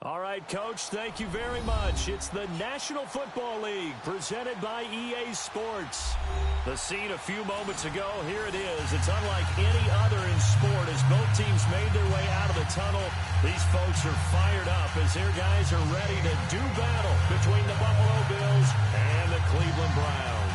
All right, Coach, thank you very much. It's the National Football League presented by EA Sports. The scene a few moments ago, here it is. It's unlike any other in sport as both teams made their way out of the tunnel. These folks are fired up as their guys are ready to do battle between the Buffalo Bills and the Cleveland Browns.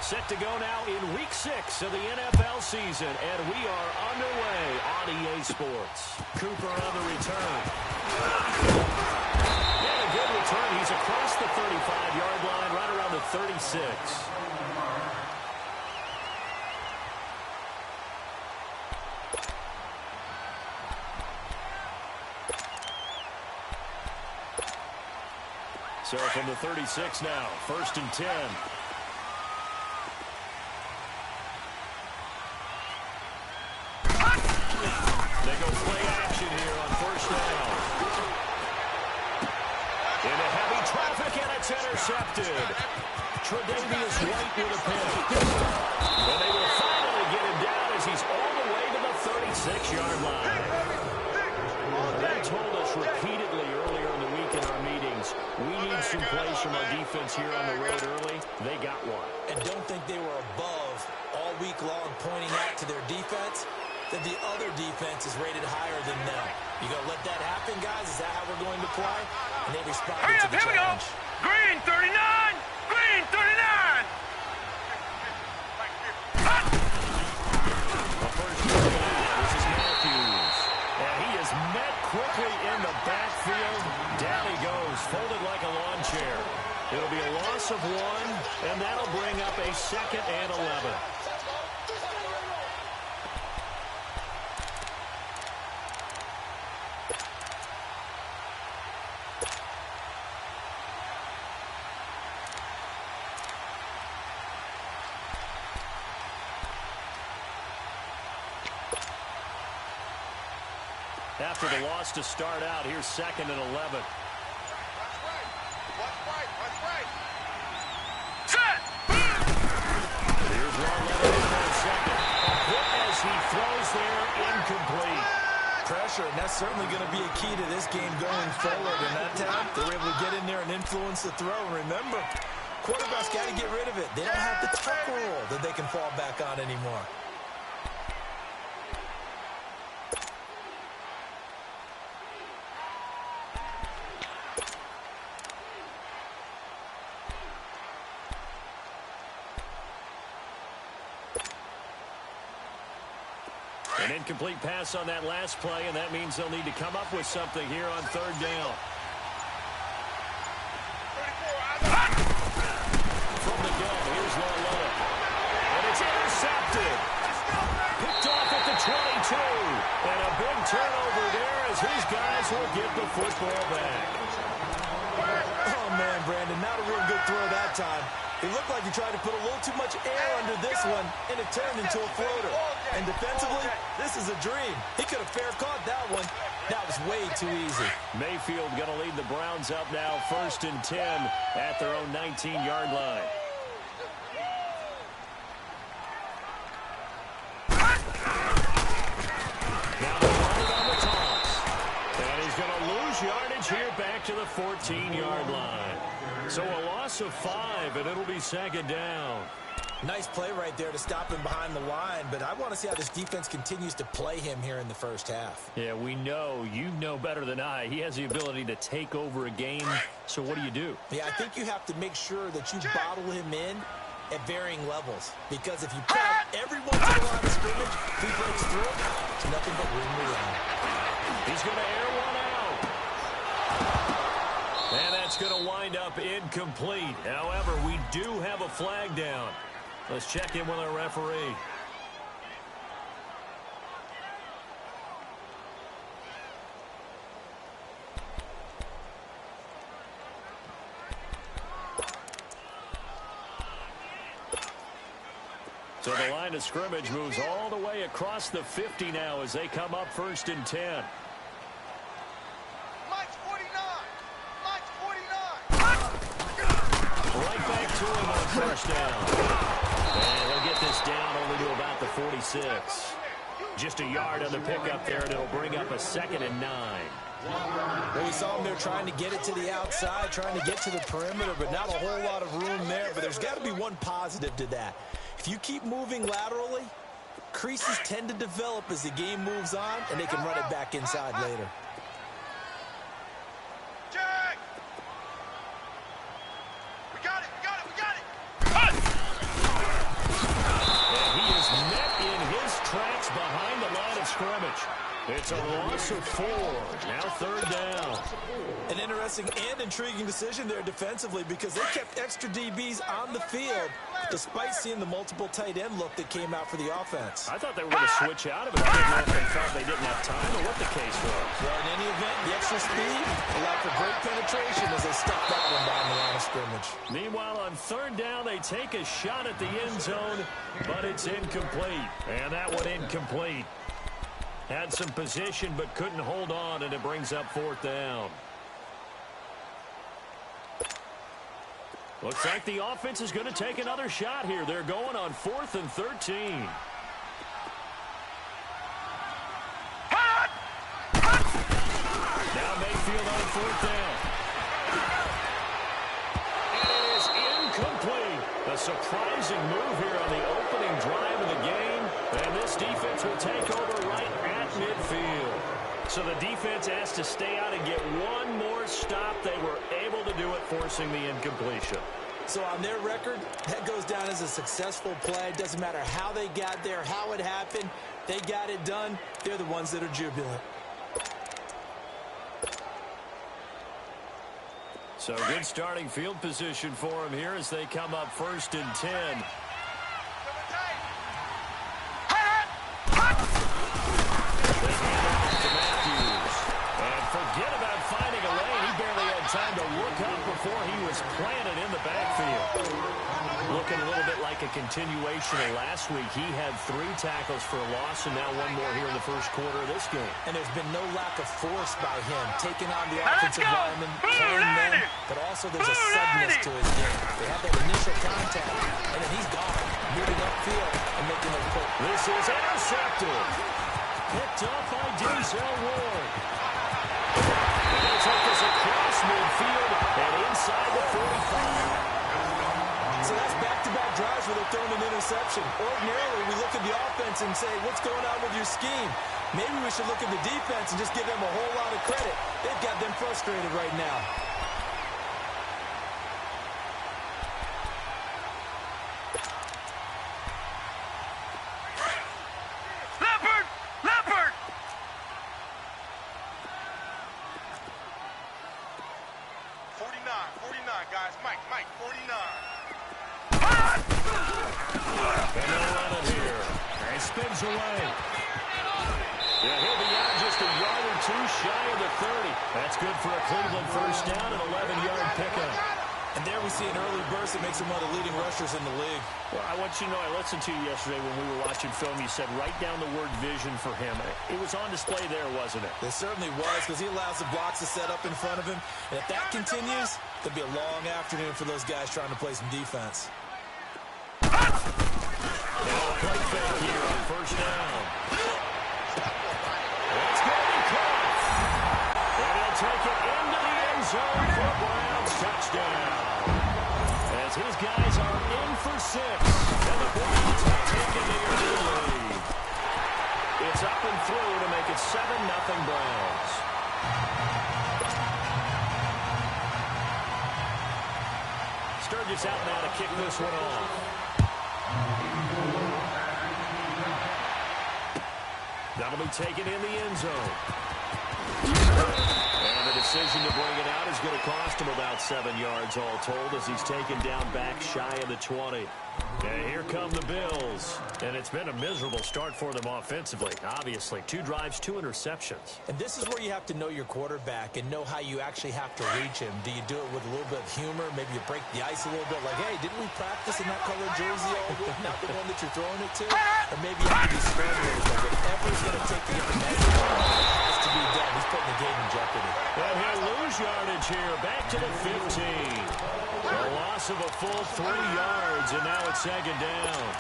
Set to go now in Week 6 of the NFL season, and we are underway on EA Sports. Cooper on the return. And a good return. He's across the 35-yard line, right around the 36. So from the 36 now, 1st and 10. They go play action here on 1st down. Into heavy traffic, and it's intercepted. Tre'Davious White with a pick. And they will finally get him down as he's all the way to the 36-yard line. They told us repeatedly earlier in the week in our meetings, we need some plays from our defense here on the road early. They got one. And don't think they were above all week long pointing out to their defense that the other defense is rated higher than them. You gonna let that happen, guys? Is that how we're going to play? And they responded to the challenge. Green 39! Green 39! The first down, this is Matthews. And he is met quickly in the backfield. Down he goes, folded like a lawn chair. It'll be a loss of 1, and that'll bring up a 2nd and 11. After the loss to start out, here's 2nd and 11. That's right. Set! Here's one letter in a second. A hit as he throws there, incomplete. Pressure, and that's certainly going to be a key to this game going forward. And that time, they were able to get in there and influence the throw. And remember, quarterbacks got to get rid of it. They don't have the tucker roll that they can fall back on anymore. An incomplete pass on that last play, and that means they'll need to come up with something here on 3rd down. From the gun, here's Loyola. And it's intercepted. Picked off at the 22. And a big turnover there as his guys will get the football back. Oh, man, Brandon, not a real good throw that time. It looked like he tried to put a little too much air under this one, and it turned into a floater. And defensively, this is a dream. He could have fair caught that one. That was way too easy. Mayfield going to lead the Browns up now, 1st and 10 at their own 19-yard line. Now the on the toss. And he's going to lose yardage here back to the 14-yard line. So a loss of 5, and it'll be 2nd down. Nice play right there to stop him behind the line, but I want to see how this defense continues to play him here in the 1st half. Yeah, we know. You know better than I. He has the ability to take over a game, so what do? Yeah, I think you have to make sure that you bottle him in at varying levels, because if you put him every once in a line of scrimmage, if he breaks through, it's nothing but room to run. He's going to air one out. And that's going to wind up incomplete. However, we do have a flag down. Let's check in with our referee. So the line of scrimmage moves all the way across the 50 now as they come up 1st and 10. Mike's 49. Mike's 49. Right back to him on 1st down. And he'll get this down only to about the 46. Just a yard on the pickup there, and it'll bring up a 2nd and 9. Well, we saw him there trying to get it to the outside, trying to get to the perimeter, but not a whole lot of room there. But there's got to be one positive to that. If you keep moving laterally, creases tend to develop as the game moves on, and they can run it back inside later. Jack! We got it, we got it, we got it! And he is met in his tracks behind the line of scrimmage. It's a loss of 4. Now 3rd down. An interesting and intriguing decision there defensively because they kept extra DBs on the field despite seeing the multiple tight end look that came out for the offense. I thought they were going to switch out of it. I didn't know if they felt they didn't have time or what the case was. Well, in any event, the extra speed allowed for great penetration as they stuck that one down the line of scrimmage. Meanwhile, on 3rd down, they take a shot at the end zone, but it's incomplete. And that one incomplete. Had some position but couldn't hold on, and it brings up 4th down. Looks like the offense is going to take another shot here. They're going on 4th and 13. Now Mayfield on 4th down. And it is incomplete. A surprising move here on the opening drive of the game. And this defense will take over right at midfield. So the defense has to stay out and get one more stop. They were able to do it, forcing the incompletion. So on their record, that goes down as a successful play. It doesn't matter how they got there, how it happened. They got it done. They're the ones that are jubilant. So good starting field position for them here as they come up 1st and 10. Forget about finding a lane. He barely had time to look up before he was planted in the backfield. Looking a little bit like a continuation of last week. He had 3 tackles for a loss and now 1 more here in the first quarter of this game. And there's been no lack of force by him, taking on the offensive lineman, playing them, but also there's a suddenness to his game. They have that initial contact, and then he's gone, moving upfield and making a quick. This is intercepted. Picked up by Denzel Ward. They take this across midfield and inside the 45. So that's back-to-back drives where they're throwing an interception. Ordinarily, we look at the offense and say, what's going on with your scheme? Maybe we should look at the defense and just give them a whole lot of credit. They've got them frustrated right now. Leopard! 49, guys. Mike, 49. And they'll run it here. And he spins away. Yeah, he'll be out just a yard or 2 shy of the 30. That's good for a Cleveland 1st down and 11-yard pickup. And there we see an early burst that makes him one of the leading rushers in the league. Well, I want you to know, I listened to you yesterday when we were watching film. You said write down the word vision for him. It was on display there, wasn't it? It certainly was, because he allows the blocks to set up in front of him. And if that continues, it'll be a long afternoon for those guys trying to play some defense. Play fake here on 1st down. It's going to be caught. And he'll take it into the end zone for Brown's touchdown. As his guys are in for 6. And the Browns have taken the early lead. It's up and through to make it 7-0 Browns. Sturgis out now to kick this one off. That'll be taken in the end zone. And the decision to bring it out is going to cost him about 7 yards all told as he's taken down back shy of the 20. And here come the Bills. And it's been a miserable start for them offensively. Obviously, 2 drives, 2 interceptions. And this is where you have to know your quarterback and know how you actually have to reach him. Do you do it with a little bit of humor? Maybe you break the ice a little bit like, hey, didn't we practice in that color jersey all week? Not the one that you're throwing it to? Or maybe you have to be smart with it. Whatever it's going to take to get the message has to be done. He's putting the game in jeopardy. And he'll lose yardage here. Back to the 15. A loss of a full 3 yards, and now it's second down.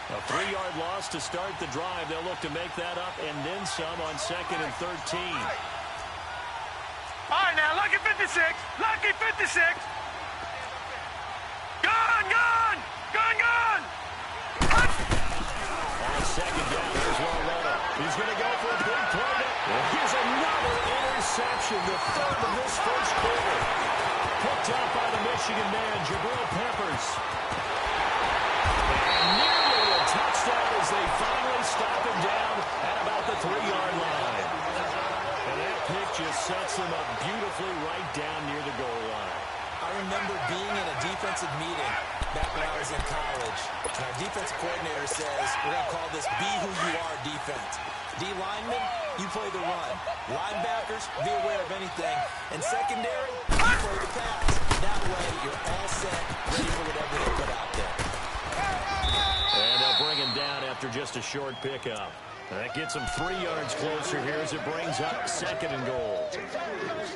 A 3-yard loss to start the drive. They'll look to make that up and then some on 2nd and 13. All right, now, lucky 56. Lucky 56. Gone, gone. Gone, gone. On second down, there's Loretta. He's going to go for a big play. Here's another interception, the 3rd of this first quarter. Picked up by the Michigan man, Jabril Peppers. And nearly a touchdown as they finally stop him down at about the 3-yard line. And that pick just sets them up beautifully right down near the goal line. I remember being in a defensive meeting back when I was in college. And our defensive coordinator says, we're going to call this be who you are defense. D linemen, you play the run. Linebackers, be aware of anything. And secondary, you play the pass. That way, you're all set, ready for whatever they put out there. And they'll bring him down after just a short pickup. That gets him 3 yards closer here as it brings up 2nd and goal.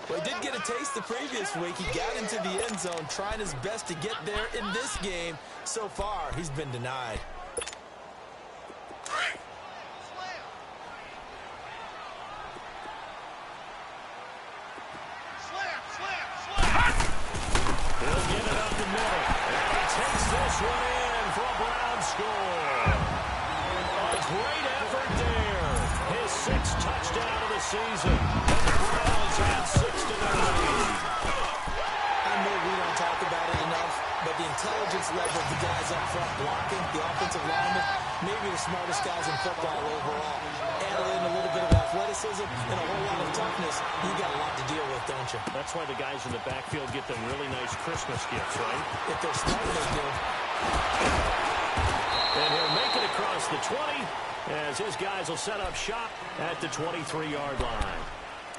Well, he did get a taste the previous week. He got into the end zone, trying his best to get there in this game. So far, he's been denied. He'll get it up the middle. And he takes this one in for a Brown score. A great effort there. His 6th touchdown of the season. And the Browns have 6 to their lead. I know we don't talk about it enough, but the intelligence level of the guys up front blocking, the offensive linemen, maybe the smartest guys in football overall. Add in a little bit of athleticism and a whole lot of toughness. You got a lot to deal with, don't you? That's why the guys in the backfield get them really nice Christmas gifts, right? If they're smart, they do. And he'll make it across the 20 as his guys will set up shop at the 23-yard line.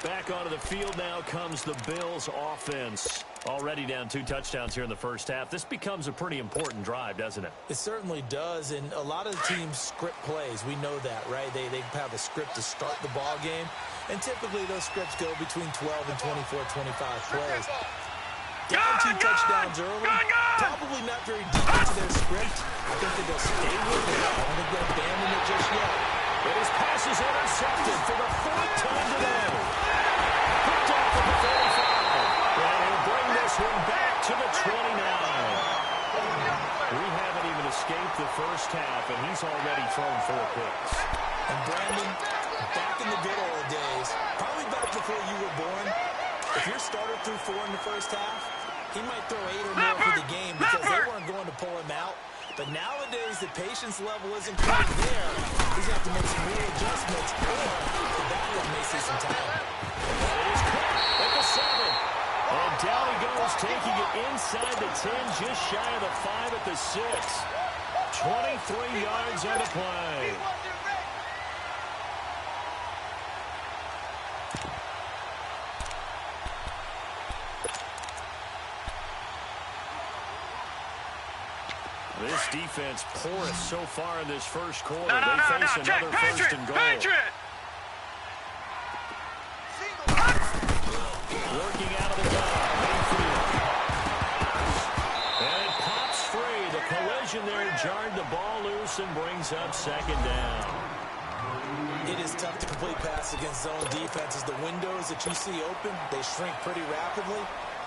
Back onto the field now comes the Bills offense. Already down 2 touchdowns here in the first half. This becomes a pretty important drive, doesn't it? It certainly does, and a lot of the teams script plays. We know that, right? They have a script to start the ball game, and typically those scripts go between 12 and 24, 25 plays. Down 2 touchdowns early, probably not very deep into their script. I think that they'll stay with it. I don't think they'll abandon it just yet. But his pass is intercepted for the 4th time today. Picked up at the 45. And he'll bring this one back to the 29. We haven't even escaped the first half, and he's already thrown 4 picks. And Brandon, back in the good old days, probably back before you were born, if your starter threw 4 in the first half, he might throw 8 or more for the game because they weren't going to pull him out. But nowadays, the patience level isn't quite there. He's going to have to make some real adjustments, or the backup may see some time. It is caught at the 7. And down he goes, taking it inside the 10, just shy of the 5 at the 6. 23 yards on the play. This defense porous so far in this first quarter. They face another first and goal. Working out of the gun. Mayfield. And it pops free. The collision there jarred the ball loose and brings up 2nd down. It is tough to complete pass against zone defenses. The windows that you see open, they shrink pretty rapidly.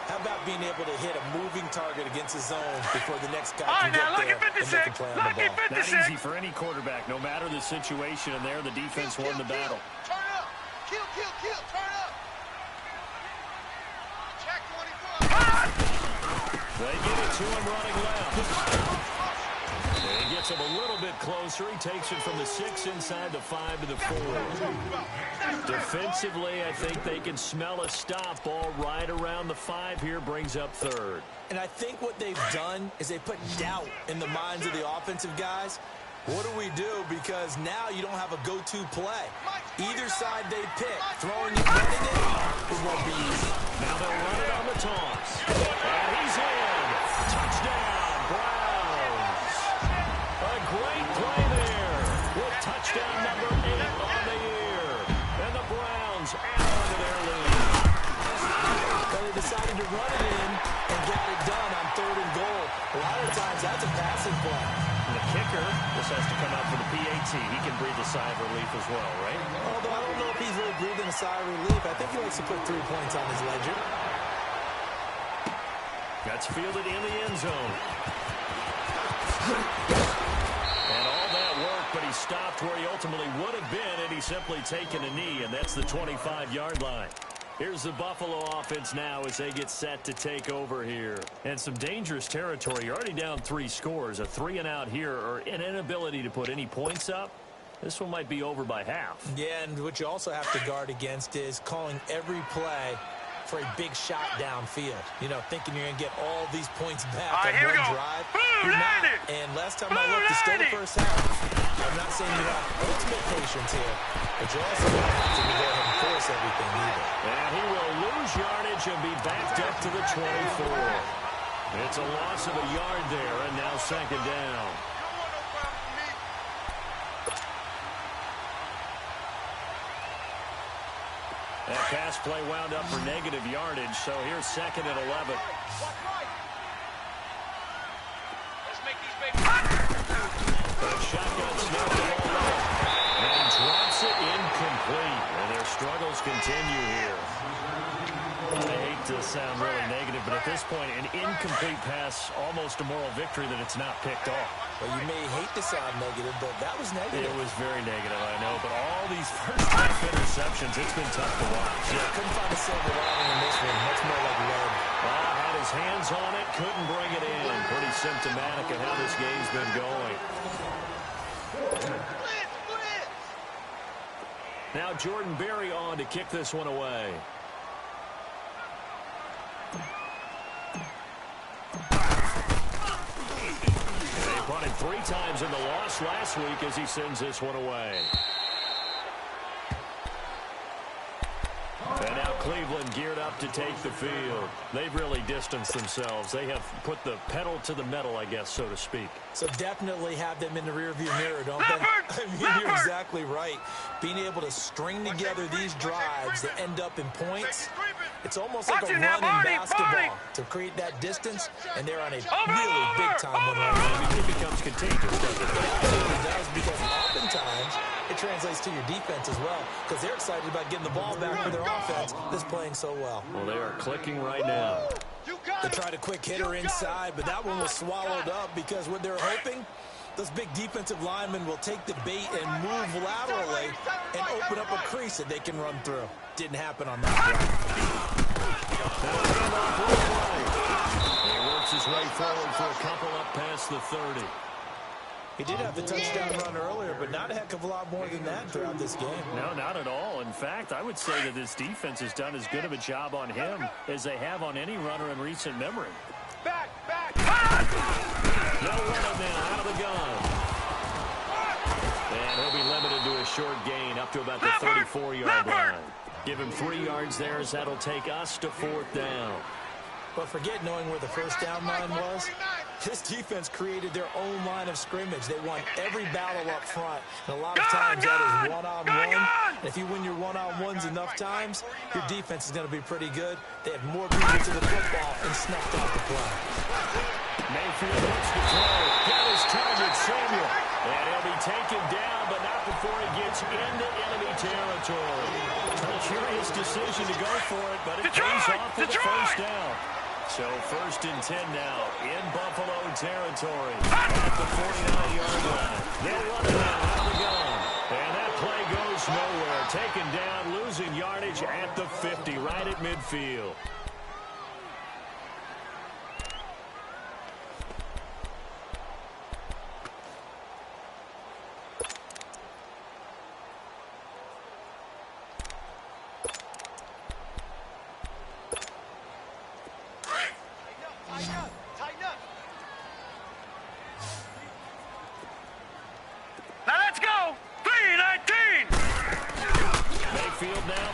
How about being able to hit a moving target against the zone before the next guy can get there and make a play on the ball? Not easy for any quarterback, no matter the situation, and there the defense won the battle. Turn up. Kill, turn up. Check 24. They get it to him running left. He gets gets him a little bit closer. He takes it from the 6 inside the 5 to the 4. Defensively, I think they can smell a stop. Ball right around the 5 here, brings up 3rd. And I think what they've done is they put doubt in the minds of the offensive guys. What do we do? Because now you don't have a go-to play. Either side they pick, throwing it, running it won't be easy. Now they'll run it on the toss. And he's in. Touchdown, Browns. A great play there with touchdown number 8 on the year. And the Browns add on to their lead. But they decided to run it in and got it done on 3rd and goal. A lot of times that's a passing play. And the kicker, this has to come out for the PAT. He can breathe a sigh of relief as well, right? Although I don't know if he's really breathing a sigh of relief. I think he likes to put 3 points on his ledger. That's fielded in the end zone. And all that work, but he stopped where he ultimately would have been had he simply taken a knee, and that's the 25-yard line. Here's the Buffalo offense now as they get set to take over here. And some dangerous territory. You're already down 3 scores. A 3-and-out here or an inability to put any points up. This one might be over by half. Yeah, and what you also have to guard against is calling every play for a big shot downfield. You know, thinking you're going to get all these points back on one drive. You're not. And last time I looked, it's still the first half. I'm not saying you have ultimate patience here, but you're also going to have to go ahead and force everything either. And he will lose yardage and be backed up to the 24. It's a loss of a yard there, and now 2nd down. That pass play wound up for negative yardage, so here's 2nd and 11. Let's make these babies. The shotgun snapped the ball low and drops it incomplete. And their struggles continue here. I hate to sound really negative, but at this point, an incomplete pass, almost a moral victory that it's not picked off. Well, you may hate to sound negative, but that was negative. It was very negative, I know, but all these first-half interceptions, it's been tough to watch. Yeah, couldn't find a silver lining in this one. Much more like lead. Had his hands on it, couldn't bring it in. Pretty symptomatic of how this game's been going. Now Jordan Berry on to kick this one away. They punted 3 times in the loss last week as he sends this one away. And now Cleveland geared up to take the field. They've really distanced themselves. They have put the pedal to the metal, I guess, so to speak. So definitely have them in the rearview mirror, don't they? I mean, you're exactly right. Being able to string together these drives that end up in points, it's almost like a run in basketball to create that distance, and they're on a really big-time one right now. It becomes contagious, doesn't it? It absolutely does, because oftentimes it translates to your defense as well, because they're excited about getting the ball back for their offense that's playing so well. Well, they are clicking right now. They tried a quick hitter inside, but that one was swallowed up because what they're hoping, those big defensive linemen will take the bait and move laterally and open up a crease that they can run through. Didn't happen on that play. He works his way forward for a couple up past the 30. He did have the touchdown run earlier, but not a heck of a lot more than that throughout this game. No, not at all. In fact, I would say that this defense has done as good of a job on him as they have on any runner in recent memory. Back. No running now out of the gun. And he'll be limited to a short gain up to about the 34-yard line. Give him 3 yards there as that'll take us to 4th down. But forget knowing where the first down line was. This defense created their own line of scrimmage. They won every battle up front. And a lot of times that is one-on-one. And if you win your one-on-ones enough times, your defense is going to be pretty good. They had more people to the football and snuffed out the play. Mayfield looks to throw. Got his target, Samuel. And he'll be taken down, but not before he gets into enemy territory. A curious decision to go for it, but it pays off for the first down. So 1st and 10 now in Buffalo territory at the 49-yard line. They'll run it out of the gun. And that play goes nowhere. Taken down, losing yardage at the 50, right at midfield.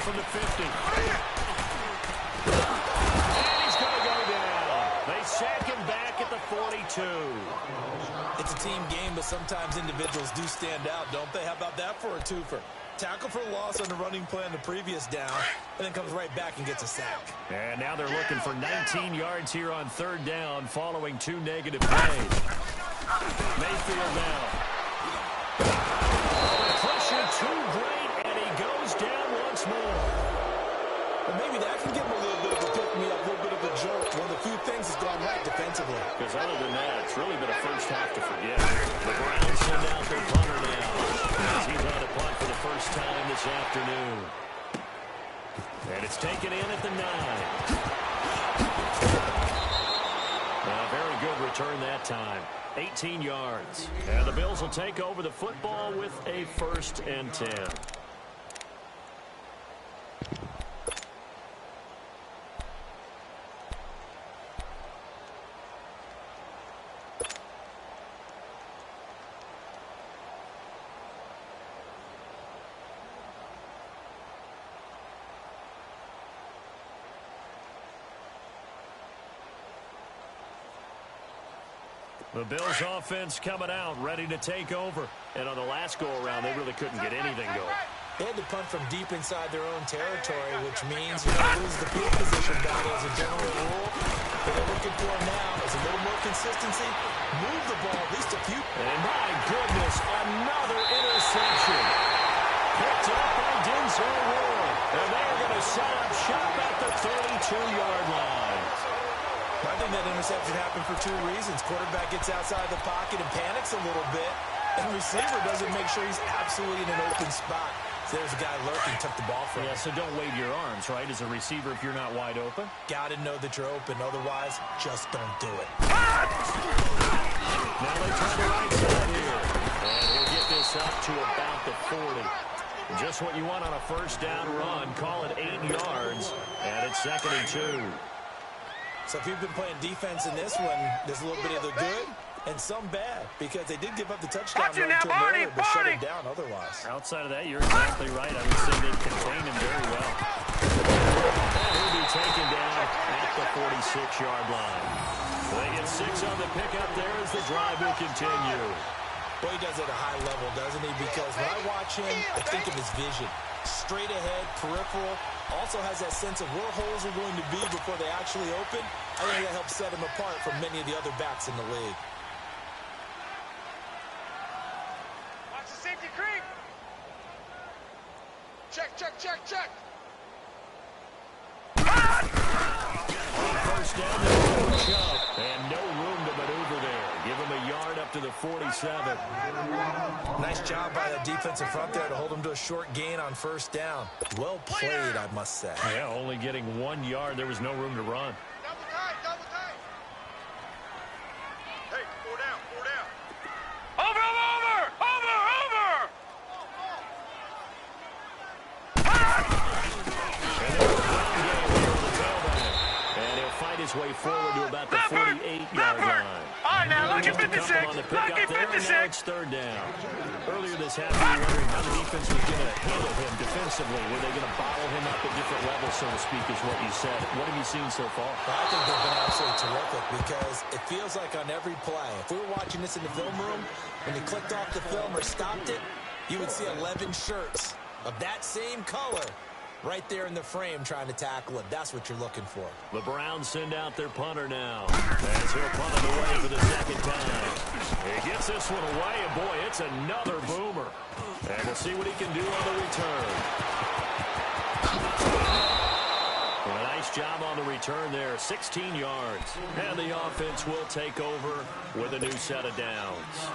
from the 50. And he's going to go down. They sack him back at the 42. It's a team game, but sometimes individuals do stand out, don't they? How about that for a twofer? Tackle for loss on the running play on the previous down, and then comes right back and gets a sack. And now they're looking for 19 yards here on third down following 2 negative plays. Mayfield now. The pressure too great, and he goes down once more. But maybe that can give him a little bit of a pick-me-up, a little bit of a jolt. One of the few things that's gone right defensively. Because other than that, it's really been a first half to forget. The Browns send out their punter now as he's on a punt for the first time this afternoon. And it's taken in at the 9. A very good return that time. 18 yards. And the Bills will take over the football with a 1st and 10. The Bills offense coming out, ready to take over. And on the last go-around, they really couldn't get anything going. They had to punt from deep inside their own territory, which means you're going to lose the field position battle as a general rule. What they're looking for now is a little more consistency. Move the ball at least a few. And my goodness, another interception. Picked up by Denzel Ward. And they're going to set up shop at the 32-yard line. I think that interception happened for 2 reasons. Quarterback gets outside the pocket and panics a little bit, and receiver doesn't make sure he's absolutely in an open spot. So there's a guy lurking, took the ball from him. Yeah, so don't wave your arms, right, as a receiver if you're not wide open. Got to know that you're open. Otherwise, just don't do it. Now they try the right side here. And he'll get this up to about the 40. Just what you want on a first down run. Call it 8 yards, and it's 2nd and 2. So if you've been playing defense in this one, there's a little bit of the good and some bad, because they did give up the touchdown run to him earlier, but shut him down otherwise. Outside of that, you're exactly right. I would say they contained him very well. And he'll be taken down at the 46-yard line. They get 6 on the pickup there as the drive will continue. Well, he does it at a high level, doesn't he? Because when I watch him, I think of his vision. Straight ahead, peripheral, also has that sense of where holes are going to be before they actually open. I think that helps set him apart from many of the other backs in the league. Watch the safety creep. Check, check, check, check. First down, no shove, and no room to maneuver there. Give him a yard up to the 47. Nice job by the defensive front there to hold him to a short gain on first down. Well played, I must say. Yeah, only getting 1 yard. There was no room to run. Double tight, double tight. Hey, 4 down, 4 down. Over, over, over, over. And he'll fight his way forward to about the 48-yard line. All right, now look at 56. Look at 56. Now it's 3rd down. Earlier this half, we were wondering how the defense was going to handle him defensively. Were they going to bottle him up at different levels, so to speak, is what you said. What have you seen so far? Well, I think they've been absolutely terrific, because it feels like on every play, if we were watching this in the film room, when they clicked off the film or stopped it, you would see 11 shirts of that same color right there in the frame trying to tackle it. That's what you're looking for. The Browns send out their punter now, as he'll punt it away for the 2nd time. He gets this one away, and boy, it's another boomer. And we'll see what he can do on the return. Well, a nice job on the return there, 16 yards. And the offense will take over with a new set of downs.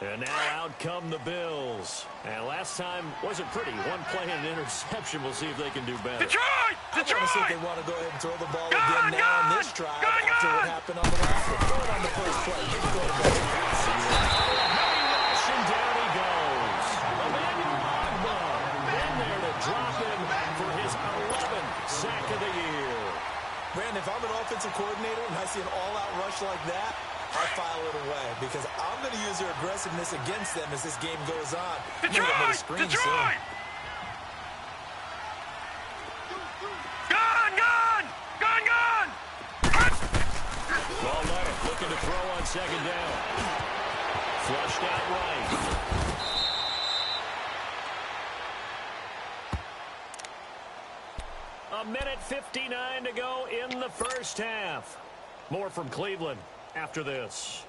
And now out come the Bills. And last time wasn't pretty. One play and an interception. We'll see if they can do better. Detroit! I want to see if they want to go ahead and throw the ball again now on this drive after what happened on the last one. Throw it on the first play. You can go to the And down he goes. Emmanuel Ogba in there to drop him for his 11th sack of the year. Brandon, if I'm an offensive coordinator and I see an all-out rush like that, I file it away, because I'm going to use their aggressiveness against them as this game goes on. Detroit! Detroit! Gone, gone! Gone, gone! Ball left, looking to throw on second down. Flushed out right. A minute 59 to go in the first half. More from Cleveland after this.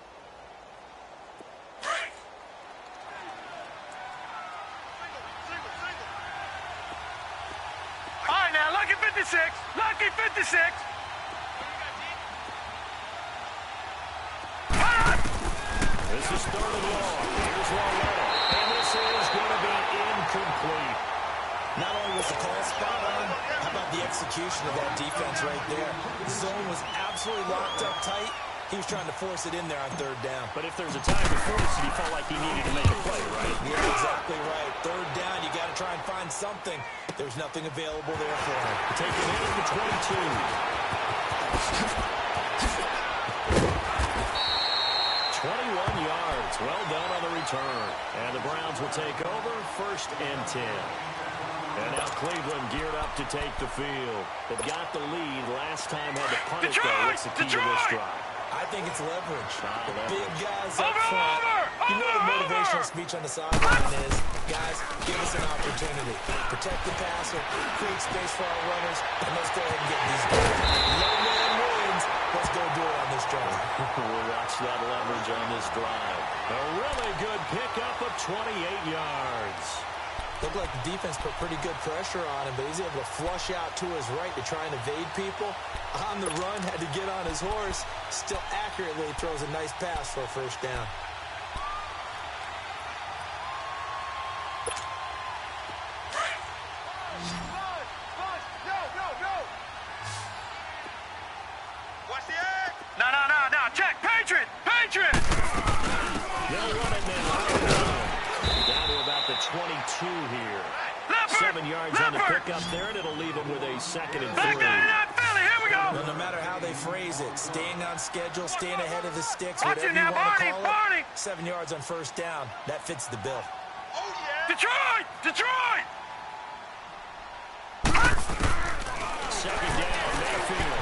All right, now, lucky 56. Lucky 56. This is third and long. Here's Waddle. And this is going to be incomplete. Not only was the call spot on, how about the execution of that defense right there? The zone was absolutely locked up tight. He was trying to force it in there on third down. But if there's a time to force it, he felt like he needed to make a play, right? Yeah, exactly right. Third down, you got to try and find something. There's nothing available there for him. Taking it at the 22. 21 yards. Well done on the return. And the Browns will take over first and 10. And now Cleveland geared up to take the field. They've got the lead. Last time had to punt it, though. What's the key to this drive? I think it's leverage. The leverage. big guys up front. You know the motivational speech on the sideline is, guys, give us an opportunity. Protect the passer, create space for our runners, and let's go ahead and get these guys. Low man wins. Let's go do it on this drive. We'll watch that leverage on this drive. A really good pickup of 28 yards. Looked like the defense put pretty good pressure on him, but he's able to flush out to his right to try and evade people. On the run, had to get on his horse. Still accurately throws a nice pass for a first down. Watch the egg. No. Check. Patriot. They'll run it now. Down to about the 22 here. 7 yards on the pickup there, and it'll leave them with a second and 3. Back down in that Philly. Here we go. Well, no matter how they phrase it, staying on schedule, staying ahead of the sticks, Watch whatever it now, you want to call Barney. it, 7 yards on first down. That fits the bill. Oh, yeah. Detroit. Second down, Mayfield.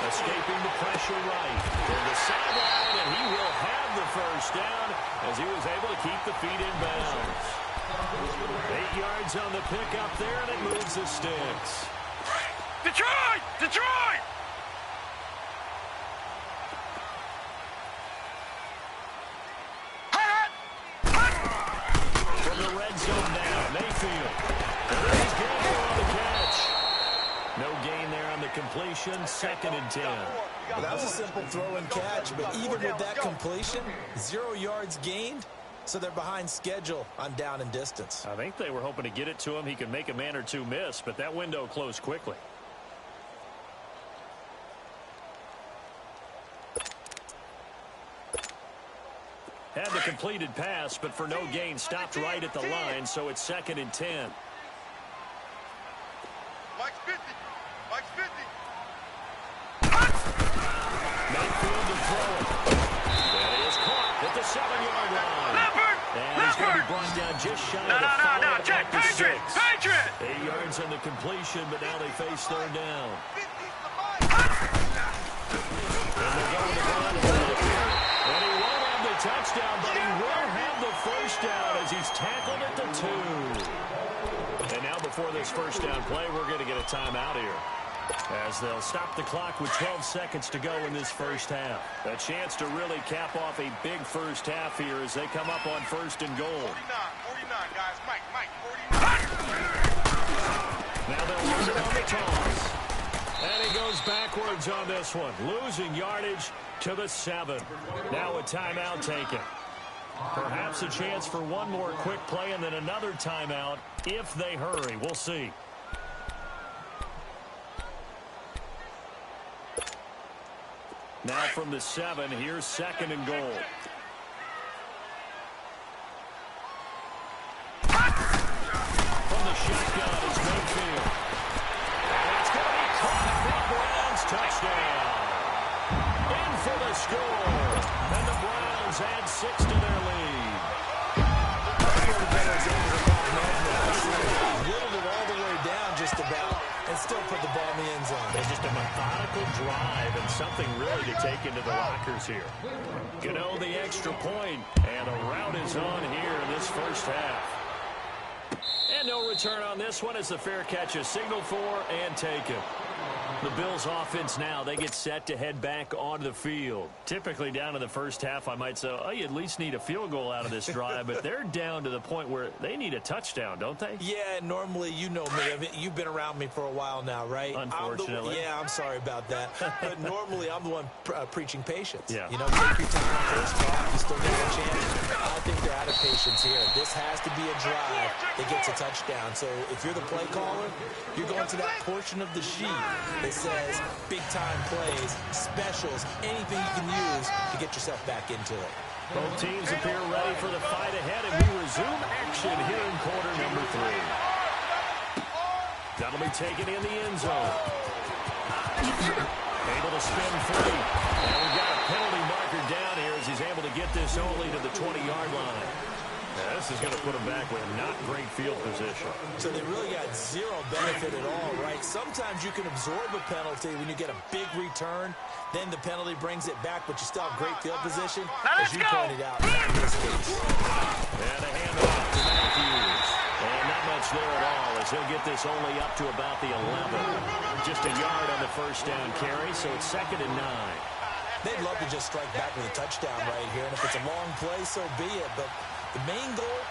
Escaping the pressure right. To the sideline, and he will have the first down as he was able to keep the feet in bounds. 8 yards on the pickup there, and it moves the sticks. Detroit. From the red zone now, Mayfield. And he's Gainer on the catch. No gain there on the completion, second and 10. Well, that was a simple throw and catch, but even with that completion, 0 yards gained, so they're behind schedule on down and distance. I think they were hoping to get it to him. He could make a man or two miss, but that window closed quickly. Had the completed pass, but for no gain, stopped right at the line, so it's second and 10. Mike's 50. Mayfield to throw it. That is caught at the 7-yard line. And he's going to be brought down just shy of the 5 Check. at the 6. Patriot. 8 yards on the completion, but now they face third down. And they're going to run it. And he won't have the touchdown, but he will have the first down as he's tackled at the 2. And now before this first down play, we're going to get a timeout here, as they'll stop the clock with 12 seconds to go in this first half. A chance to really cap off a big first half here as they come up on first and goal. 49, guys. Mike, 49. Now they'll run it on the toss. And he goes backwards on this one, losing yardage to the 7. Now a timeout taken. Perhaps a chance for one more quick play and then another timeout if they hurry. We'll see. Now from the 7, here's second and goal. From the shotgun is Mayfield. And it's going to be caught. Bill Brown's touchdown. In for the score. And the Browns add 6 to their lead. Whittled it all the way down just about. And still put the ball in the end zone. It's just a methodical drive and something really to take into the lockers here. You know, the extra point, and a rout is on here in this first half. And no return on this one as the fair catch is signaled for and taken. The Bills offense now, they get set to head back onto the field. Typically down in the first half, I might say, oh, you at least need a field goal out of this drive, but they're down to the point where they need a touchdown, don't they? Yeah, normally, you know me. I mean, you've been around me for a while now, right? Unfortunately. I'm sorry about that. But normally, I'm the one preaching patience. Yeah. You know, take your time, first off, you still got a chance. I think they're out of patience here. This has to be a drive that gets a touchdown. So if you're the play caller, you're going to that portion of the sheet that says big-time plays, specials, anything you can use to get yourself back into it. Both teams appear ready for the fight ahead, and we resume action here in quarter number 3. That'll be taken in the end zone. Able to spin free. And we've got a penalty marker down here as he's able to get this only to the 20-yard line. Now, this is going to put him back with not great field position. So they really got zero benefit at all, right? Sometimes you can absorb a penalty when you get a big return. Then the penalty brings it back, but you still have great field position, as you pointed out in this case. And a handoff to Matthews. And not much there at all as he'll get this only up to about the 11. Just a yard on the first down carry, so it's 2nd and 9. They'd love to just strike back with a touchdown right here, and if it's a long play, so be it. But the main goal,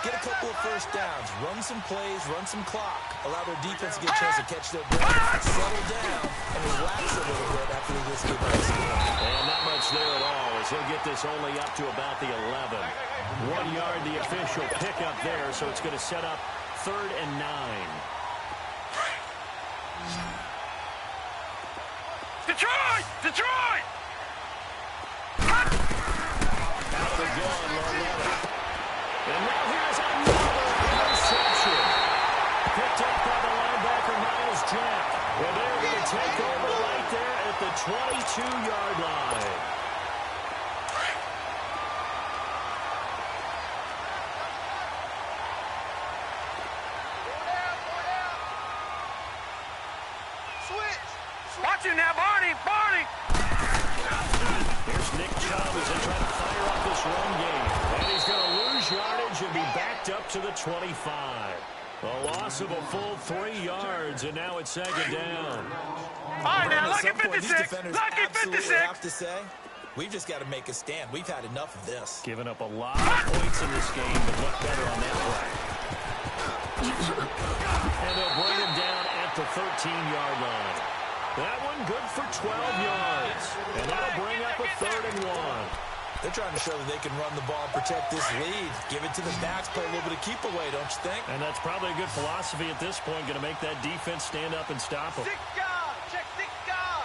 get a couple of first downs, run some plays, run some clock, allow their defense to get a chance to catch their breath, settle down, and relax a little bit after we just get back. And not much there at all as he'll get this only up to about the 11. 1 yard, the official pickup there, so it's going to set up 3rd and 9. Detroit! Detroit! Out of the gun, Loretta. And now here's another interception. Picked up by the linebacker, Miles Jack. And they're going to take over right there at the 22-yard line. Watch him now, Barney! Barney! Here's Nick Chubb as they try to fire up this run game. And he's going to lose yardage and be backed up to the 25. A loss of a full 3 yards, and now it's 2nd down. All right, now, lucky 56! Lucky 56! Have to say, we've just got to make a stand. We've had enough of this. Giving up a lot of points in this game, but look better on that play. And they'll bring him down at the 13-yard line. That one good for 12 yards. And that'll bring up a 3rd and 1. They're trying to show that they can run the ball, protect this lead, give it to the backs, play a little bit of keep away, don't you think? And that's probably a good philosophy at this point, going to make that defense stand up and stop them. Six guard! Check 6 guard!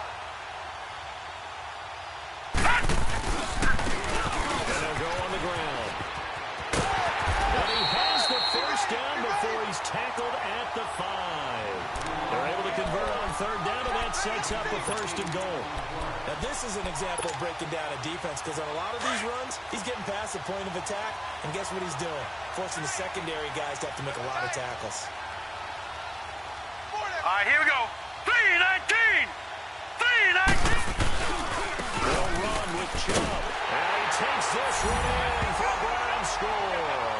And they'll go on the ground. And he has the first down before he's tackled at the 5. They're able to convert on 3rd down, and that sets up a 1st and goal. Now, this is an example of breaking down a defense, because on a lot of these runs, he's getting past the point of attack, and guess what he's doing? Forcing the secondary guys to have to make a lot of tackles. All right, here we go. 3-19! 3-19! They'll run with Chubb. And he takes this one in for a Brown score.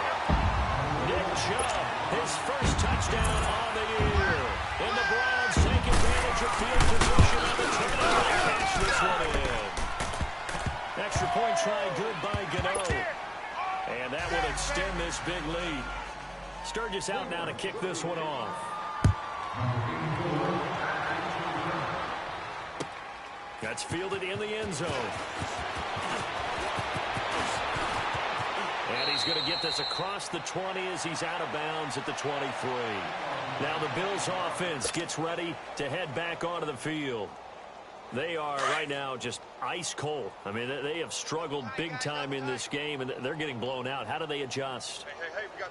Nick Chubb, his first touchdown on the year. And the Browns take advantage of field position on the turnover to catch this one in. Extra point try good by Gano. And that will extend this big lead. Sturgis out now to kick this one off. That's fielded in the end zone. And he's going to get this across the 20 as he's out of bounds at the 23. Now the Bills offense gets ready to head back onto the field. They are right now just ice cold. I mean, they have struggled big time in this game, and they're getting blown out. How do they adjust?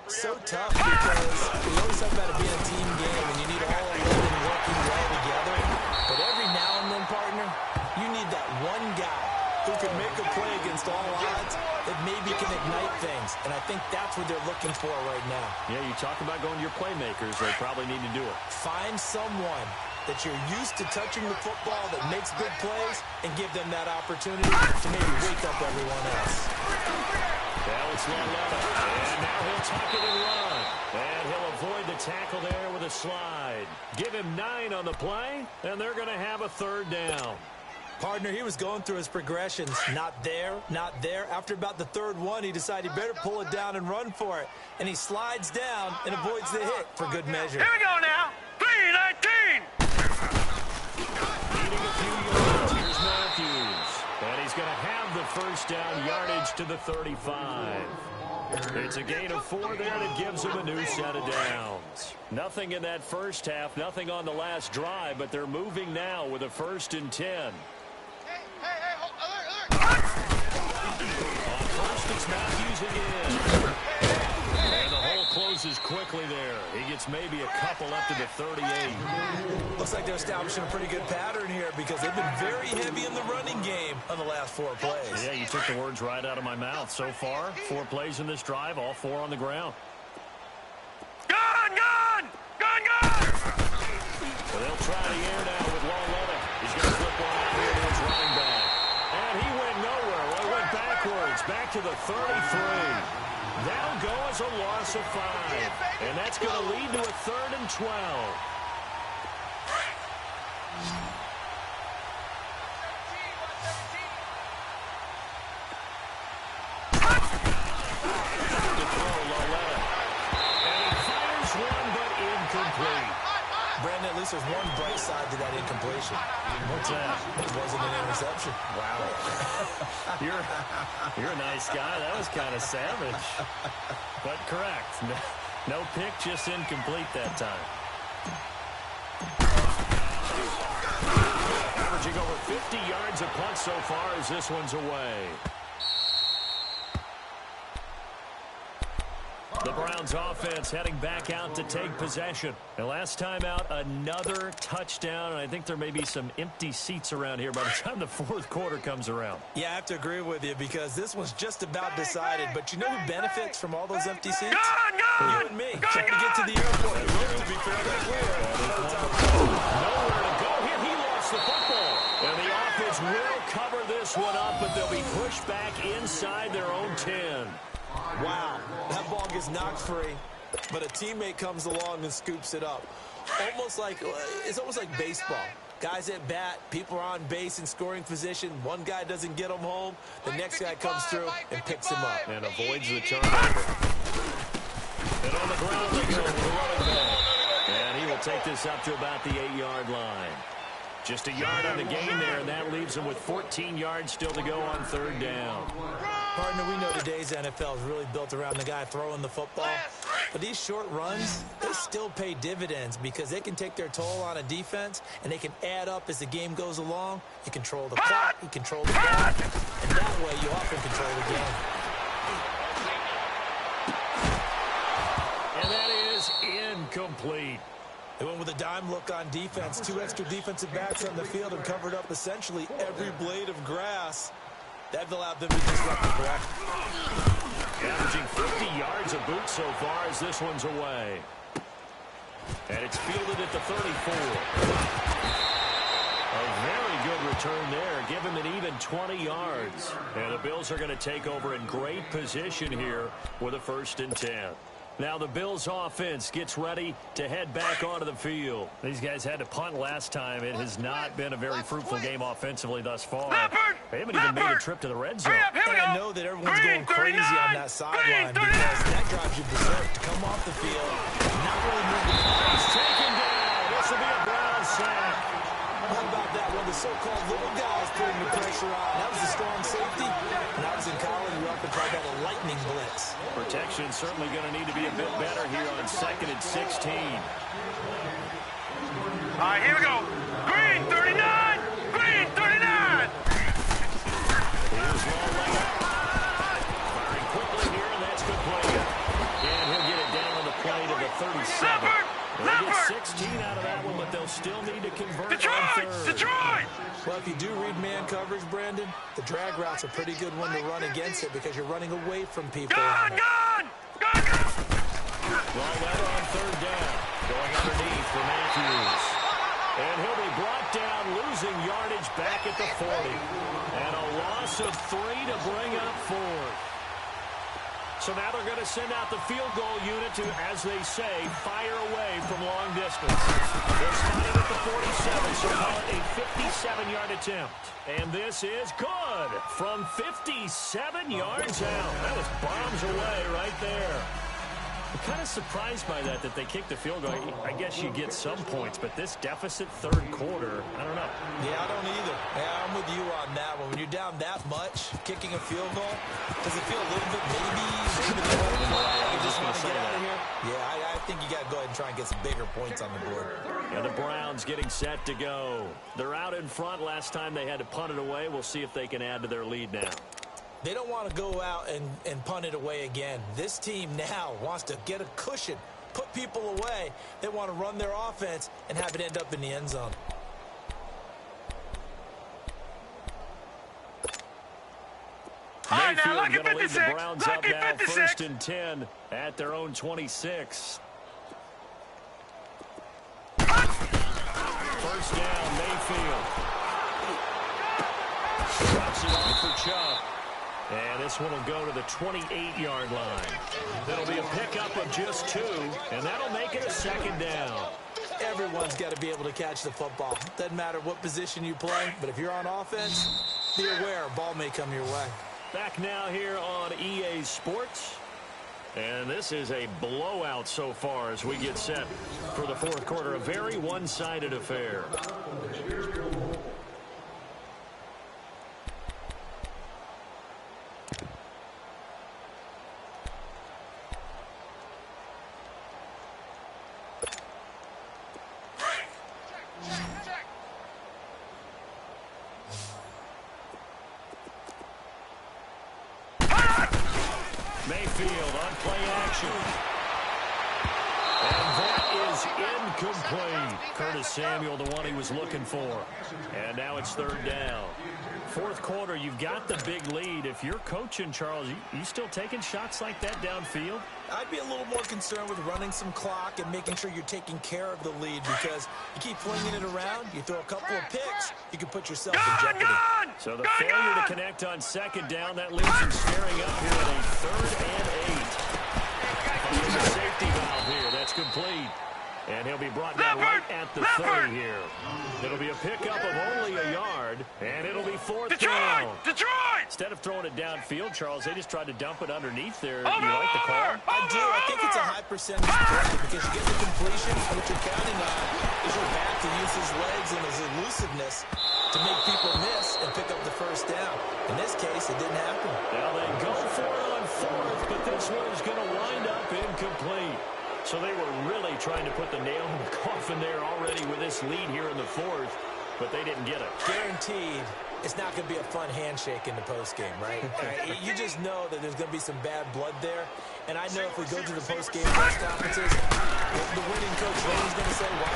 So tough, because we always talk about it being a team game, and you need all 11 working well together. But every now and then, partner, you need that one guy who can make a play against all odds that maybe can ignite things. And I think that's what they're looking for right now. Yeah, you talk about going to your playmakers. They probably need to do it. Find someone that you're used to touching the football that makes big plays and give them that opportunity to maybe wake up everyone else. Well, it's Laletta, and now he'll tuck it and run. And he'll avoid the tackle there with a slide. Give him 9 on the play, and they're going to have a third down. Partner, he was going through his progressions. Not there, not there. After about the third one, he decided he better pull it down and run for it. And he slides down and avoids the hit for good measure. Here we go now. 3-19. Needing a few yards. Here's Matthews. And he's going to have the first down yardage to the 35. It's a gain of 4 there that gives him a new set of downs. Nothing in that first half, nothing on the last drive, but they're moving now with a 1st and 10. On first, it's Matthews again. And the hole closes quickly there. He gets maybe a couple up to the 38. Looks like they're establishing a pretty good pattern here because they've been very heavy in the running game on the last 4 plays. Yeah, you took the words right out of my mouth. So far, 4 plays in this drive, all 4 on the ground. Gone, gone, gone, gone. Well, they'll try the air now with Laletta. He's going to flip one out here to his running back. And he went nowhere. Well, he went backwards, back to the 33. That'll go as a loss of 5. And that's going to lead to a 3rd and 12. To throw Laletta. And he fires one, but incomplete. Brandon, at least there's one bright side to that incompletion. What's that? It wasn't an interception. Wow. You're a nice guy. That was kind of savage. But correct. No pick, just incomplete that time. Averaging over 50 yards a punt so far as this one's away. The Browns offense heading back out to take possession. And last time out, another touchdown. And I think there may be some empty seats around here by the time the 4th quarter comes around. Yeah, I have to agree with you because this one's just about decided. But you know who benefits from all those empty seats? Gone, gone. You and me, trying to get to the airport. It looks to be fairly clear. Nowhere to go here. He lost the football. And the offense will cover this one up, but they'll be pushed back inside their own 10. Wow, that ball gets knocked free, but a teammate comes along and scoops it up. It's almost like baseball. Guys at bat, people are on base in scoring position. One guy doesn't get him home. The next guy comes through and picks him up. And avoids the turnover. And on the ground they go with the running back. And he will take this up to about the 8-yard line. Just a yard on the gain there, and that leaves him with 14 yards still to go on 3rd down. Partner, we know today's NFL is really built around the guy throwing the football. But these short runs, they still pay dividends because they can take their toll on a defense, and they can add up as the game goes along. You control the clock, you control the clock, and that way you often control the game. And that is incomplete. They went with a dime look on defense. 2 extra defensive backs on the field and covered up essentially every blade of grass. That allowed them to disrupt the crack. Averaging 50 yards a boot so far as this one's away. And it's fielded at the 34. A very good return there. Give him an even 20 yards. And the Bills are going to take over in great position here with a 1st and 10. Now the Bills offense gets ready to head back onto the field. These guys had to punt last time. It has not been a very fruitful game offensively thus far. They haven't even made a trip to the red zone. And I know that everyone's going crazy on that sideline because that drives you berserk to come off the field, not really move the ball. He's taken down. This will be a Brown sack. How about that one? The so-called little guys putting the pressure on. That was a strong safety. When I was in college, we often called that a lightning blitz. Protection certainly going to need to be a bit better here on 2nd and 16. All right, here we go. Green 39. Green 39. Here's Laletta. Firing quickly here, and that's good play. And he'll get it down on the play to the 37. They'll get 16 out of that one, but they'll still need to convert on 3rd. Detroit! Well, if you do read man coverage, Brandon, the drag route's a pretty good one to run against it because you're running away from people. Gone, gone! Well, that on third down. Going underneath for Matthews. And he'll be brought down, losing yardage back at the 40. And a loss of 3 to bring up 4. So now they're going to send out the field goal unit to, as they say, fire away from long distance. They're spotted at the 47, so call it a 57-yard attempt. And this is good from 57 yards out. That was bombs away right there. I'm kind of surprised by that they kicked the field goal. I guess you get some points, but this deficit third quarter, I don't know. Yeah, I don't either. Yeah, I'm with you on that one. When you're down that much, kicking a field goal, does it feel a little bit maybe the whole flag and just want to get out of here? Yeah, I think you got to go ahead and try and get some bigger points on the board. And the Browns getting set to go. They're out in front. Last time they had to punt it away. We'll see if they can add to their lead now. They don't want to go out and punt it away again. This team now wants to get a cushion, put people away. They want to run their offense and have it end up in the end zone. Mayfield going to lead the Browns up now, 1st and 10 at their own 26. First down, Mayfield. Drops it off for Chubb. And this one will go to the 28-yard line. It'll be a pickup of just 2, and that'll make it a 2nd down. Everyone's got to be able to catch the football. Doesn't matter what position you play, but if you're on offense, be aware a ball may come your way. Back now here on EA Sports. And this is a blowout so far as we get set for the fourth quarter. A very one-sided affair. Mayfield on play action. And that is incomplete. Curtis Samuel, the one he was looking for. And now it's 3rd down. Fourth quarter, you've got the big lead. If you're coaching, Charles, you still taking shots like that downfield? I'd be a little more concerned with running some clock and making sure you're taking care of the lead, because you keep flinging it around, you throw a couple of picks, you can put yourself in jeopardy. So the failure to connect on 2nd down, that leaves him staring up here at a 3rd and 8. There's a safety valve here. That's complete. And he'll be brought down right at the 30 here. It'll be a pickup of only a yard, and it'll be 4th down. Detroit! Instead of throwing it downfield, Charles, they just tried to dump it underneath there. Over, you like the call? I do. I think it's a high percentage play, because you get the completion, and what you're counting on is your back to use his legs and his elusiveness to make people miss and pick up the 1st down. In this case, it didn't happen. Now they go for it on 4th, but this one is going to wind up incomplete. So they were really trying to put the nail in the coffin there already with this lead here in the 4th, but they didn't get it. Guaranteed, it's not going to be a fun handshake in the postgame, right? You just know that there's going to be some bad blood there. And I know if we go to the postgame press conferences, the winning coach Lane's going to say, why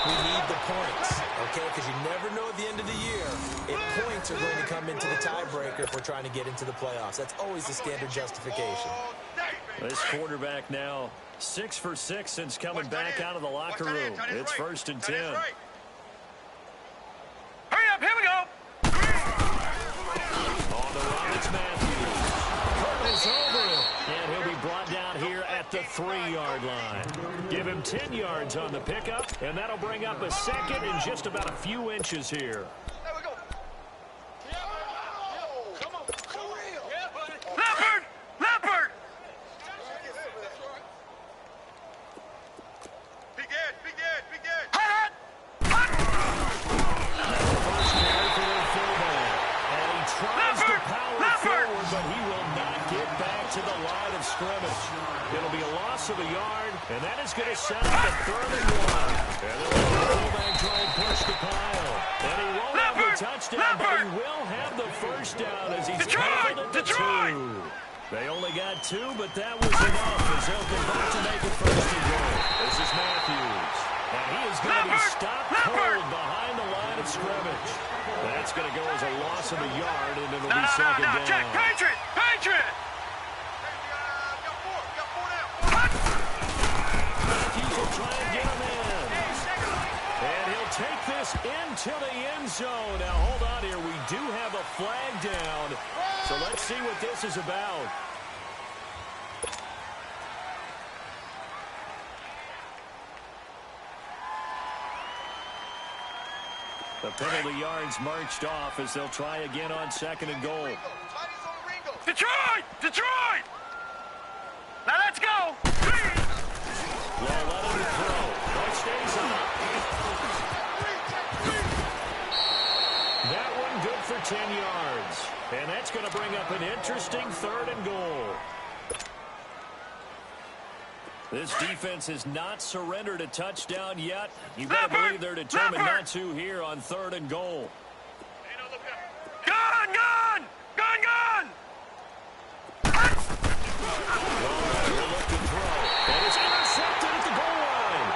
we need the points, okay? Because you never know at the end of the year if points are going to come into the tiebreaker if we're trying to get into the playoffs. That's always the standard justification. This quarterback now 6 for 6 since coming back out of the locker room. It's 1st and 10. Hurry up, here we go. On the run, it's Matthews. Curls over it. And he'll be brought down here at the 3-yard line. Give him 10 yards on the pickup, and that'll bring up a 2nd and just about a few inches here. There we go. Leopard! Leopard! Be good, be good, be good. Hut! First carry for their fullback. And he tries to power forward, but he will not get back to the line of scrimmage. It'll be a loss of a yard, and that is going to set up a 3rd and 1. And they'll let the fullback try and push the pile. And he won't have the touchdown, but he will have the 1st down as he's tackled at the 2. They only got 2, but that was enough as they'll convert to make it 1st and goal. This is Matthews. And he is going to be stopped cold behind the line of scrimmage. That's going to go as a loss of a yard, and it'll be 2nd down. Check, Patriot! Patriot! And pass into the end zone. Now, hold on here. We do have a flag down. So let's see what this is about. The penalty yards marched off as they'll try again on 2nd and goal. Detroit! Detroit! Now let's go! Well, let him throw. It stays on. That one good for 10 yards. And that's going to bring up an interesting 3rd and goal. This defense has not surrendered a touchdown yet. You better believe they're determined not to here on 3rd and goal. Gun! Gun! Gun! Gun! Well, look to throw. And it's intercepted at the goal line.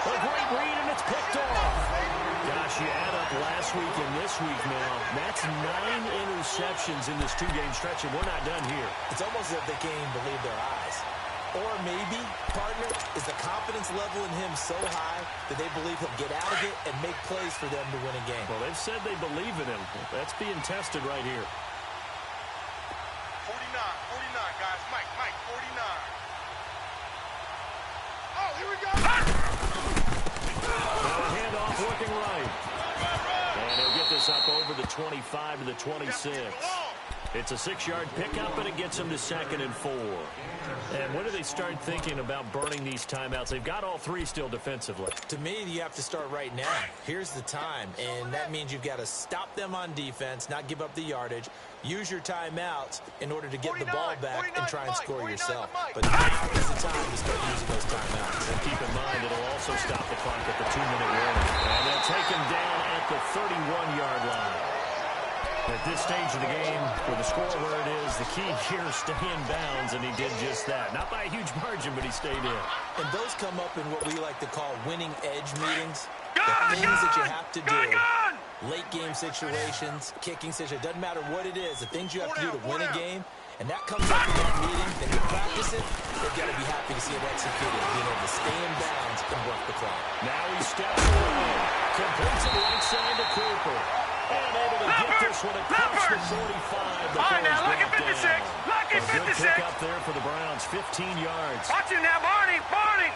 A great read, and it's picked off. Gosh, you add up last week and this week now. That's 9 interceptions in this 2-game stretch, and we're not done here. It's almost as if they can't even believe their eyes. Or maybe, partner, is the confidence level in him so high that they believe he'll get out of it and make plays for them to win a game. Well, they've said they believe in him. That's being tested right here. 49, guys. Mike, 49. Oh, here we go. Handoff looking right. And he'll get this up over the 25 to the 26. It's a 6-yard pickup, and it gets him to 2nd and 4. And when do they start thinking about burning these timeouts? They've got all 3 still defensively. To me, you have to start right now. Here's the time, and that means you've got to stop them on defense, not give up the yardage, use your timeouts in order to get the ball back and try and score yourself. But now is the time to start using those timeouts. And keep in mind, it'll also stop the clock at the 2-minute warning. And they'll take him down at the 31-yard line. At this stage of the game, with the score where it is, the key here is stay in bounds, and he did just that. Not by a huge margin, but he stayed in. And those come up in what we like to call winning edge meetings. The things that you have to do, late game situations, kicking situations, doesn't matter what it is, the things you have to do to win a game, and that comes up in that meeting, then you practice it, they've got to be happy to see it executed, being able to stay in bounds and work the clock. Now he steps away, completes it right side to Cooper. And able to get this one across the 45. All right, now, lucky 56. Lucky 56. Good pick up there for the Browns, 15 yards. Watch it now, Barney. Barney.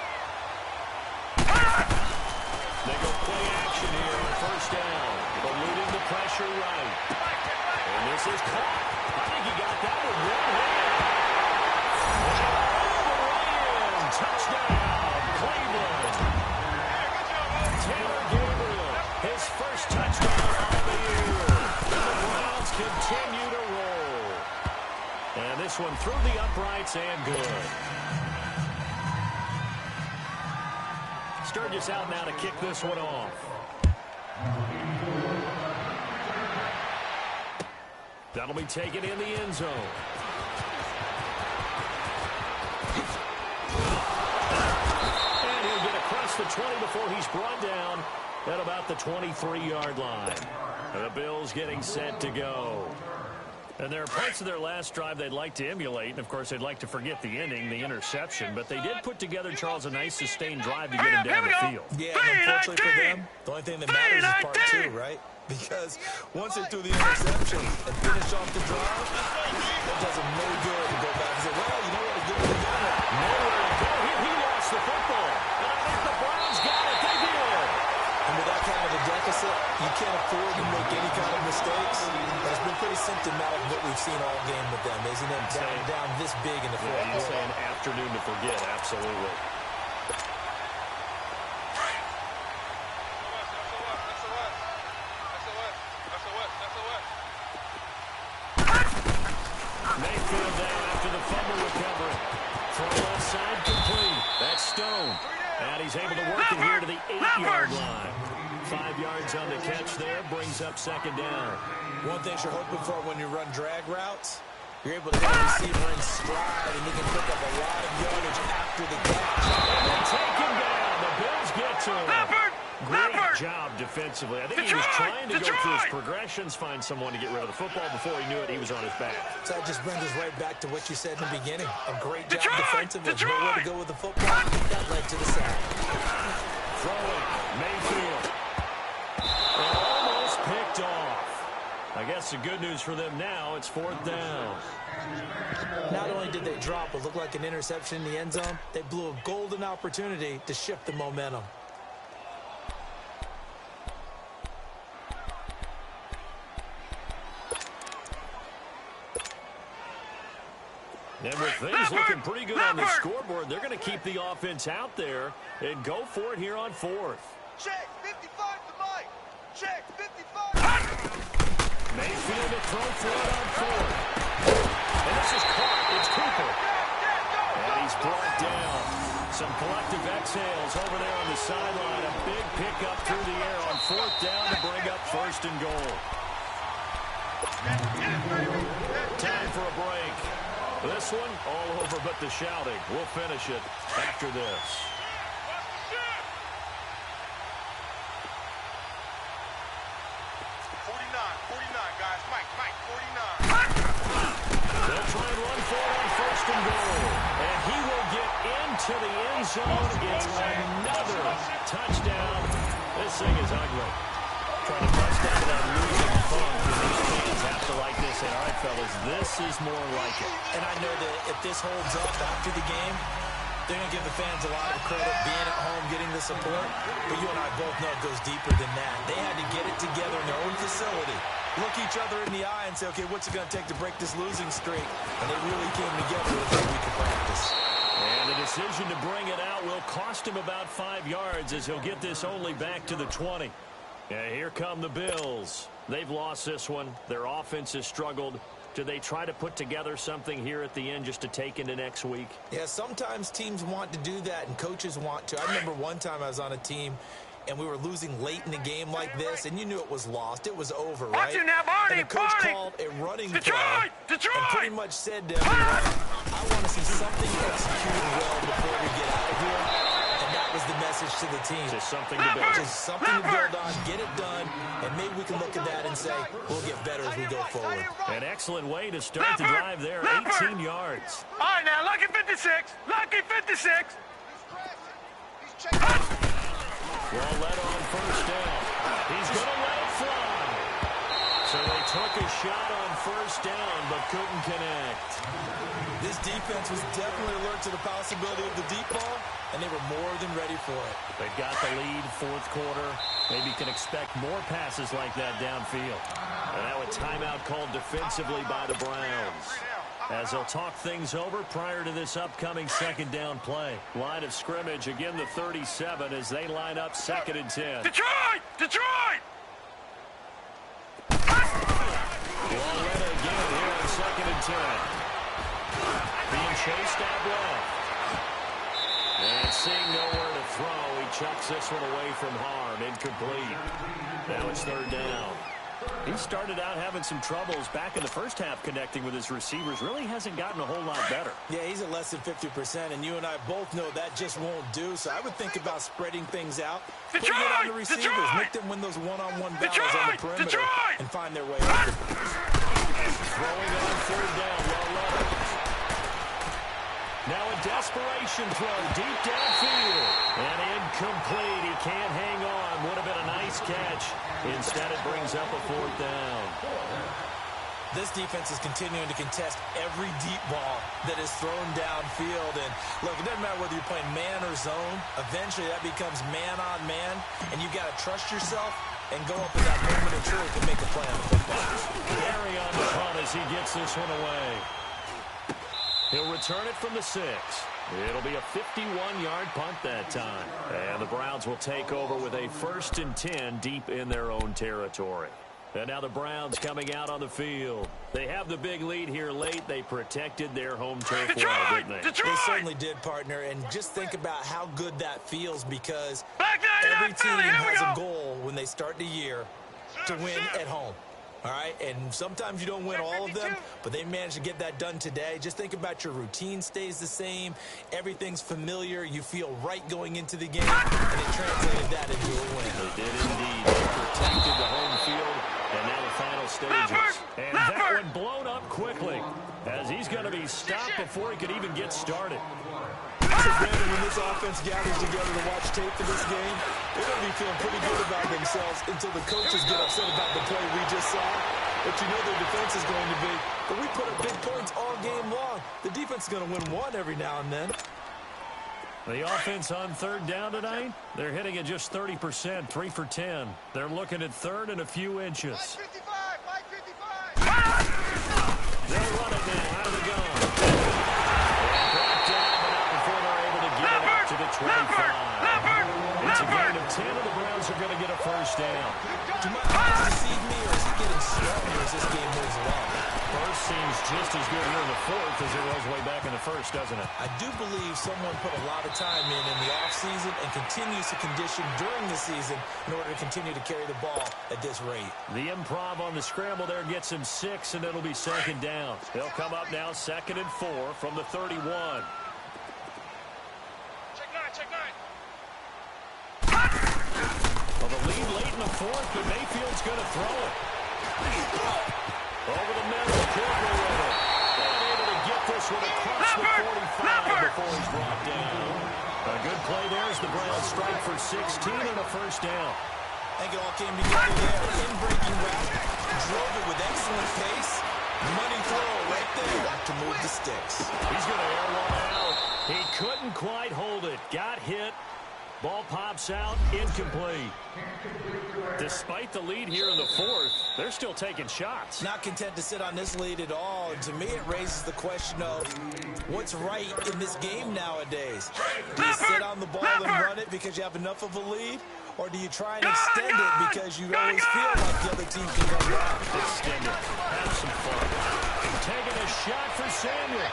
They go play action here on 1st down. Eluding the pressure right. And this is caught. I think he got that one one hand. Touchdown, Cleveland. Taylor Gabriel, his first touchdown of the year. And the Browns continue to roll. And this one through the uprights and good. Sturgis out now to kick this one off. That'll be taken in the end zone. And he'll get across the 20 before he's brought down at about the 23-yard line. The Bills getting set to go. And there are parts of their last drive they'd like to emulate. And, of course, they'd like to forget the ending, the interception. But they did put together, Charles, a nice sustained drive to get him down the field. Yeah, and unfortunately for them, the only thing that matters is part 2, right? Because once they threw the interception and finish off the drive, that does them no good to go back and say, well, you know what, again, we're doing it. Nowhere to go here. He lost the football. And I think the Browns got it. They did. And with that kind of a deficit, you can't afford to make any kind of mistakes. And it's been pretty symptomatic of what we've seen all game with them, isn't it? Down this big in the fourth quarter. You'd say an afternoon to forget, absolutely. Mayfield down after the fumble recovery. Throw left side complete. That's Stone. And he's able to work it here to the 8-yard line. 5 yards on the catch there. Brings up 2nd down. One thing you're hoping for when you run drag routes, you're able to get a receiver in stride, and he can pick up a lot of yardage after the catch. And take him down. The Bills get to him. Great job defensively. I think he was trying to go through his progressions, find someone to get rid of the football. Before he knew it, he was on his back. So that just brings us right back to what you said in the beginning. A great job defensively. Nowhere to go with the football. That led to the sack. Throwing. Mayfield. That's the good news for them now. It's 4th down. Not only did they drop what looked like an interception in the end zone, they blew a golden opportunity to shift the momentum. And with things looking pretty good on the scoreboard, they're going to keep the offense out there and go for it here on 4th. Check, 55 to Mike. Check, 55. Mayfield to throw for it on 4th. And this is caught. It's Cooper. And he's brought down. Some collective exhales over there on the sideline. A big pickup through the air on 4th down to bring up 1st and goal. Time for a break. This one, all over but the shouting. We'll finish it after this. 49, guys. Mike, 49. They'll try and run for it on 1st and goal. And he will get into the end zone. It's another touchdown. This thing is ugly. Trying to bust out of that losing funk. These fans have to like this. And all right, fellas, this is more like it. And I know that if this holds up after the game, they're going to give the fans a lot of credit being at home, getting the support. But you and I both know it goes deeper than that. They had to get it together in their own facility, look each other in the eye and say, okay, what's it going to take to break this losing streak? And they really came together with a week of practice. And the decision to bring it out will cost him about 5 yards as he'll get this only back to the 20. Yeah, here come the Bills. They've lost this one. Their offense has struggled. Do they try to put together something here at the end just to take into next week? Yeah, sometimes teams want to do that and coaches want to. I remember one time I was on a team and we were losing late in the game like this, and you knew it was lost. It was over, right? Watch it now, Barney, and the coach Barney. called a running play Detroit! and pretty much said to everyone, I want to see something executed well before we get out of here. And that was the message to the team. Just something to build. Just something to build on, get it done, and maybe we can look at that and say, we'll get better as we go forward. An excellent way to start the drive there, 18 yards. All right, now, lucky 56. Lucky 56. Well led on 1st down. He's going to let it fly. So they took a shot on 1st down, but couldn't connect. This defense was definitely alert to the possibility of the deep ball, and they were more than ready for it. They've got the lead, 4th quarter. Maybe can expect more passes like that downfield. And now a timeout called defensively by the Browns, as they'll talk things over prior to this upcoming 2nd down play. Line of scrimmage, again the 37 as they line up 2nd and 10. Detroit! Detroit! Loretta again here on 2nd and 10. Being chased out left. And seeing nowhere to throw, he chucks this one away from harm. Incomplete. Now it's 3rd down. He started out having some troubles back in the first half connecting with his receivers. Really hasn't gotten a whole lot better. Yeah, he's at less than 50%, and you and I both know that just won't do. So I would think about spreading things out, putting it on the receivers, make them win those one-on-one battles on the perimeter, and find their way out. Throwing on 3rd down, Loretta. Now a desperation throw deep downfield. And incomplete. He can't hang on. Would have been a nice catch. Instead, it brings up a 4th down. This defense is continuing to contest every deep ball that is thrown downfield. And look, it doesn't matter whether you're playing man or zone. Eventually, that becomes man on man. And you got to trust yourself and go up in that moment of truth and make a play on the football. Carry on the punt as he gets this one away. He'll return it from the 6. It'll be a 51-yard punt that time. And the Browns will take over with a 1st and 10 deep in their own territory. And now the Browns coming out on the field. They have the big lead here late. They protected their home turf well, didn't they? They certainly did, partner. And just think about how good that feels, because every team has a goal when they start the year to win at home. All right, and sometimes you don't win all of them, but they managed to get that done today. Just think about your routine stays the same. Everything's familiar. You feel right going into the game, and it translated that into a win. They did indeed. They protected the home field, and now the final stages. And that one blown up quickly, as he's going to be stopped before he could even get started. So, Brandon, when this offense gathers together to watch tape for this game, they're going to be feeling pretty good about themselves until the coaches get upset about the play we just saw. what you know their defense is going to be. But we put up big points all game long. The defense is going to win one every now and then. The offense on third down tonight, they're hitting at just 30%, 3 for 10. They're looking at third and a few inches. 555! They'll run it now out of the gun. Brought down, but not before they're able to get it up to the 25. It's a gain of 10, and the Browns are going to get a first down. Do my eyes deceive me, or is he getting stronger as this game moves along? First seems just as good here in the fourth as it was way back in the first, doesn't it? I do believe someone put a lot of time in the offseason and continues to condition during the season in order to continue to carry the ball at this rate. The improv on the scramble there gets him 6, and it'll be second down. They'll come up now 2nd and 4 from the 31. Check nine. Well, the lead late in the fourth, but Mayfield's going to throw it. Over the middle, Corker with it. And able to get this one across the 45 before he's brought down. A good play there as the Browns strike for 16 and a first down. I think it all came together there. In-breaking route, drove it with excellent pace. Money throw right there to move the sticks. He's going to air one out. He couldn't quite hold it. Got hit. Ball pops out, incomplete. Despite the lead here in the fourth, they're still taking shots. Not content to sit on this lead at all. And to me, it raises the question of what's right in this game nowadays. Do you sit on the ball and run it because you have enough of a lead? Or do you try and extend it because you always feel like the other team can come back? Extend it. Have some fun. Taking a shot for Samuel.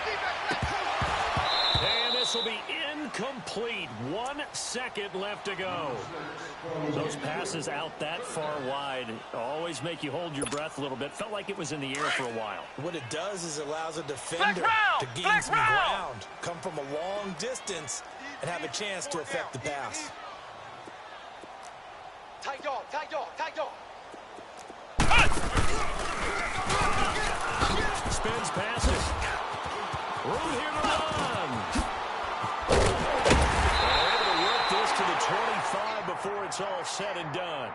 And this will be incomplete. 1 second left to go. Those passes out that far wide always make you hold your breath a little bit. Felt like it was in the air for a while. What it does is it allows a defender to gain some ground, come from a long distance, and have a chance to affect the pass. Tight dog. Spins, passes. Room here to run. They're able to work this to the 25 before it's all said and done.